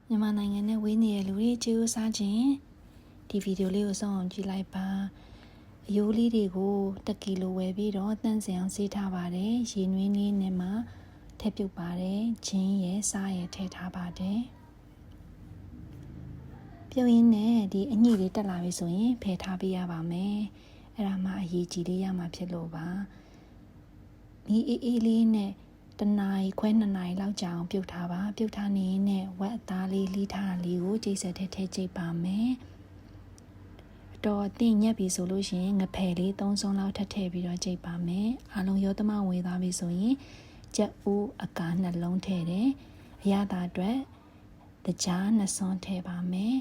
မြန်မာနိုင်ငံနဲ့ဝေးနေတဲ့လူတွေကျေးဇူးစားခြင်းဒီဗီဒီယိုလေးကိုဆုံးအောင်ကြည့်လိုက်ပါအယိုးလေးတွေကို1 ကီလိုဝယ်ပြီးတော့တန့်စင်အောင်ဆေးထားပါတယ်ရေနွေးလေးနဲ့မှထည့်ပြုတ်ပါတယ်ဂျင်းရယ်စားရယ်ထည့်ထားပါတယ်ပြုတ်ရင်းနဲ့ဒီအညိလေးတက်လာပြီဆိုရင်ဖယ်ထားပေးရပါမယ်အဲ့ဒါမှအရေးကြီးလေးရမှာဖြစ်လို့ပါဒီအေးလေးနဲ့တနာရီခွဲ2 နာရီလောက်ကြာအောင်ပြုတ်ထားပါပြုတ်ထားနေနဲ့ဝက်အသားလေးလှီးထားတာလေးကိုကြိတ်ဆက်ထည့်ကြိတ်ပါမယ်အတော်အသင့်ညက်ပြီဆိုလို့ရှိရင်ငဖယ်လေး3 စုံလောက်ထည့်ပြီးတော့ကြိတ်ပါမယ်အားလုံးရောသမဝင်သွားပြီဆိုရင်ကြက်ဥအကာနှလုံးထည့်တယ်အရသာအတွက်တကြား2 စွန်းထည့်ပါမယ်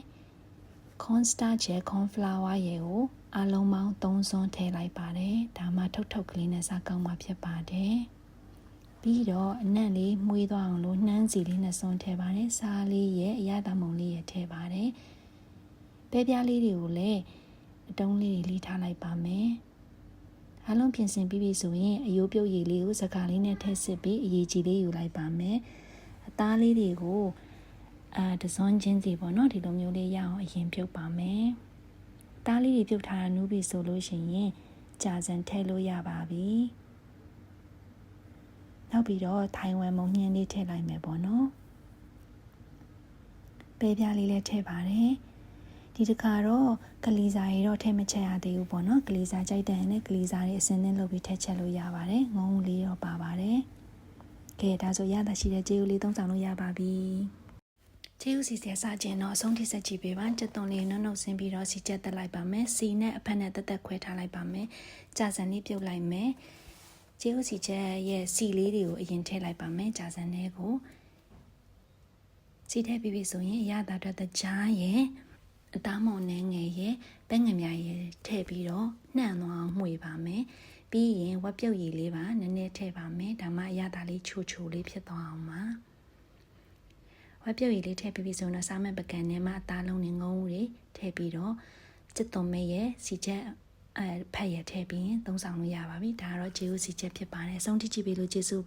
corn starch ရဲ့ corn flour ရဲ့ကိုအားလုံးပေါင်း3 စွန်းထည့်လိုက်ပါတယ်ဒါမှထုတ်ကလေးနဲ့စားကောင်းမှာဖြစ်ပါတယ်ပြီးတော့အနံ့လေးမှုေးသွားအောင်လို့နှမ်းစီလေး2 စွန်းထည့်ပါတယ်စားလေးရဲ့အရသာမုံလေးရဲ့ထည့်ပါတယ်ပဲပြားလေးတွေကိုလည်းအတုံးလေးတွေလှီးထားလိုက်ပါမယ်အားလုံးပြင်ဆင်ပြီးပြီဆိုရင်အယိုးပြုတ်ရည်လေးကိုစကားလေးနဲ့ထည့်စစ်ပြီးအရေးကြီးလေးယူလိုက်ပါမယ်အသားလေးတွေကိုတစွန်းချင်းစီပေါ့နော်ဒီလိုမျိုးလေးရအောင်အရင်ပြုတ်ပါမယ်သားလေးတွေပြုတ်ထားတာနူးပြီဆိုလို့ရှိရင်ကြာစံထည့်လို့ရပါပြီနောက်ပြီးတော့ထိုင်ဝမ်မုံညင်းလေးထည့်လိုက်မယ်ပေါ့နော်ပဲပြားလေးလည်းထည့်ပါတယ်ဒီတစ်ခါတော့ကလီစာရေတော့ထည့်မချက်ရသေးဘူးပေါ့နော်ကလီစာကြိုက်တဲ့နဲ့ကလီစာတွေအစင်းနဲ့လုပ်ပြီးထည့်ချက်လို့ရပါတယ်ငုံလေးတော့ပါပါတယ်ကဲဒါဆိုရတာရှိတဲ့ကျေးဇူးလေးသုံးဆောင်လို့ရပါပြီကျေးဇူးစီစစားခြင်းတော့အဆုံးထိဆက်ကြည့်ပေးပါကြက်သွန်လေးနှုတ်ဆင်းပြီးတော့စီချက်တက်လိုက်ပါမယ်စီနဲ့အဖက်နဲ့တက်ခွဲထားလိုက်ပါမယ်ကြာစံလေးပြုတ်လိုက်မယ်ကျေးဇူးစီချက်ရဲ့စီလေးတွေကိုအရင်ထည့်လိုက်ပါမယ်ကြာစံလေးကိုစီထည့်ပြီးပြီဆိုရင်အရသာအတွက်တကြားရဲ့အသားမုံနှင်းငယ်ရဲ့ပဲငယ်များရဲ့ထည့်ပြီးတော့နှံ့သွားအောင်မှွေပါမယ်ပြီးရင်ဝက်ပြုတ်ရည်လေးပါနည်းနည်းထည့်ပါမယ်ဒါမှအရသာလေးချိုလေးဖြစ်သွားအောင်ပါဝက်ပြုတ်ရည်လေးထည့်ပြီးပြီဆိုတော့စားမဲ့ပကံနဲ့မှအသားလုံးနဲ့ငုံဦးတွေထည့်ပြီးတော့စက်သွန်မဲရဲ့စီချက်ဖက်ရထည့်ပြီးသုံးဆောင်လို့ရပါပြီဒါကတော့ကျေးဇူးစီချက်ဖြစ်ပါတယ်အဆုံးထိကြည့်ပေးလို့ကျေးဇူး